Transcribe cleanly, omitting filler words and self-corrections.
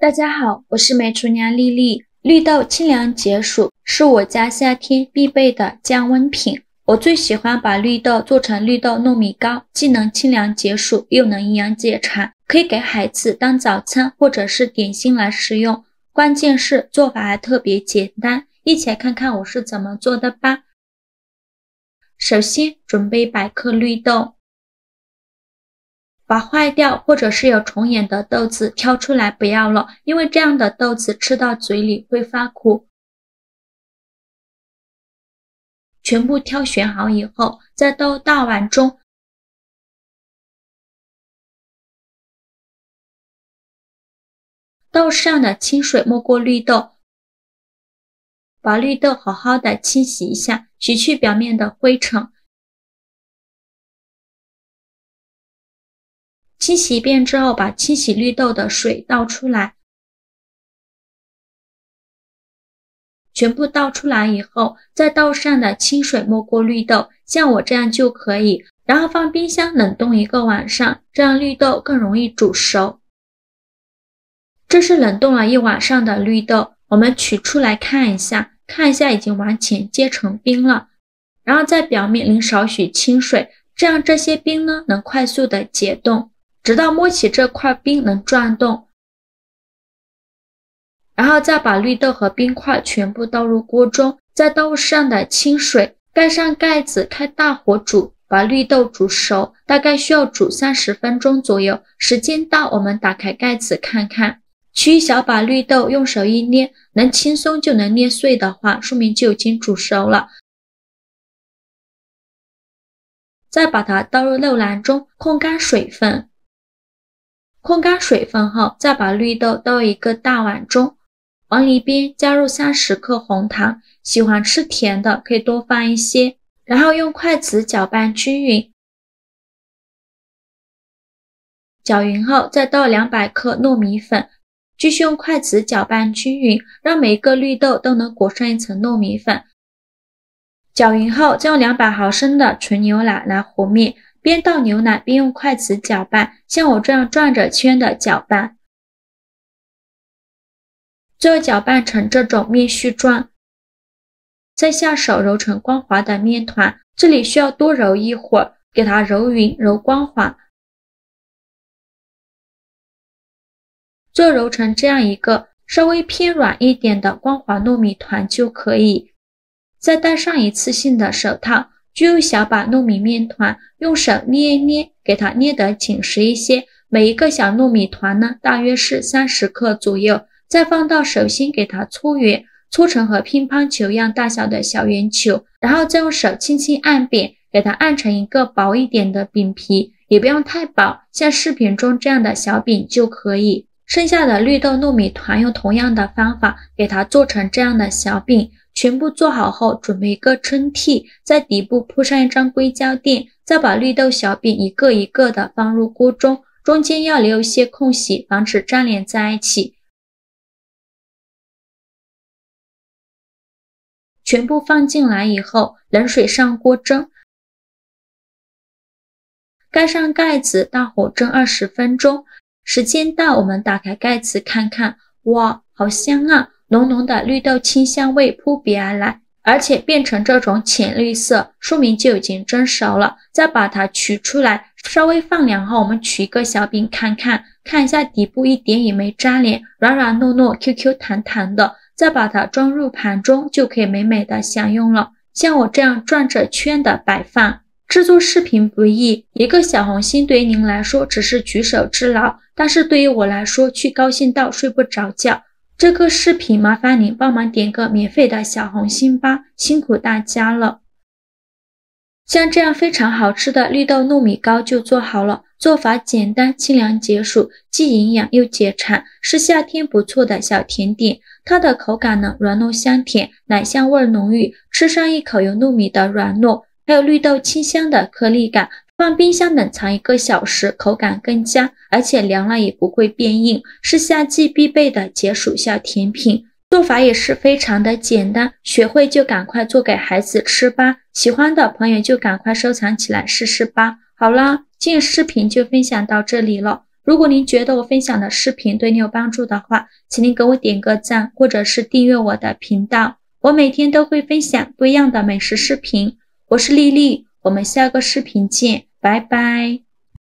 大家好，我是美厨娘丽丽。绿豆清凉解暑是我家夏天必备的降温品。我最喜欢把绿豆做成绿豆糯米糕，既能清凉解暑，又能营养解馋，可以给孩子当早餐或者是点心来食用。关键是做法还特别简单，一起来看看我是怎么做的吧。首先准备100克绿豆，把坏掉或者是有虫眼的豆子挑出来不要了，因为这样的豆子吃到嘴里会发苦。全部挑选好以后，再倒大碗中，倒上的清水没过绿豆，把绿豆好好的清洗一下，洗去表面的灰尘。清洗一遍之后，把清洗绿豆的水倒出来，全部倒出来以后，再倒上的清水没过绿豆，像我这样就可以，然后放冰箱冷冻1个晚上，这样绿豆更容易煮熟。这是冷冻了1晚上的绿豆，我们取出来看一下已经完全结成冰了，然后在表面淋少许清水，这样这些冰呢能快速的解冻，直到摸起这块冰能转动。然后再把绿豆和冰块全部倒入锅中，再倒上的清水，盖上盖子，开大火煮，把绿豆煮熟，大概需要煮30分钟左右。时间到，我们打开盖子看看，取一小把绿豆，用手一捏，能轻松就能捏碎的话，说明就已经煮熟了。再把它倒入漏篮中，控干水分。控干水分后，再把绿豆倒一个大碗中，往里边加入30克红糖，喜欢吃甜的可以多放一些，然后用筷子搅拌均匀。搅匀后，再倒200克糯米粉，继续用筷子搅拌均匀，让每一个绿豆都能裹上一层糯米粉。搅匀后，再用200毫升的纯牛奶来和面，边倒牛奶边用筷子搅拌，像我这样转着圈的搅拌，最后搅拌成这种面絮状，再下手揉成光滑的面团，这里需要多揉一会儿，给它揉匀揉光滑，最后揉成这样一个稍微偏软一点的光滑糯米团就可以。再戴上一次性的手套，就用小把糯米面团用手捏一捏，给它捏得紧实一些。每一个小糯米团呢，大约是30克左右，再放到手心给它搓圆，搓成和乒乓球一样大小的小圆球，然后再用手轻轻按扁，给它按成一个薄一点的饼皮，也不用太薄，像视频中这样的小饼就可以。剩下的绿豆糯米团用同样的方法给它做成这样的小饼。全部做好后，准备一个蒸屉，在底部铺上一张硅胶垫，再把绿豆小饼一个一个的放入锅中，中间要留一些空隙，防止粘连在一起。全部放进来以后，冷水上锅蒸，盖上盖子，大火蒸20分钟。时间到，我们打开盖子看看，哇，好香啊！浓浓的绿豆清香味扑鼻而来，而且变成这种浅绿色，说明就已经蒸熟了。再把它取出来，稍微放凉后，我们取一个小饼看一下底部一点也没粘连，软软糯糯 QQ 弹弹的，再把它装入盘中，就可以美美的享用了。像我这样转着圈的摆放。制作视频不易，一个小红心对于您来说只是举手之劳，但是对于我来说却高兴到睡不着觉。这个视频麻烦您帮忙点个免费的小红心吧，辛苦大家了。像这样非常好吃的绿豆糯米糕就做好了，做法简单清凉解暑，既营养又解馋，是夏天不错的小甜点。它的口感呢软糯香甜，奶香味浓郁，吃上一口有糯米的软糯，还有绿豆清香的颗粒感，放冰箱冷藏1个小时，口感更佳，而且凉了也不会变硬，是夏季必备的解暑小甜品。做法也是非常的简单，学会就赶快做给孩子吃吧，喜欢的朋友就赶快收藏起来试试吧。好啦，今日视频就分享到这里了，如果您觉得我分享的视频对你有帮助的话，请您给我点个赞，或者是订阅我的频道。我每天都会分享不一样的美食视频。我是丽丽，我们下个视频见，拜拜。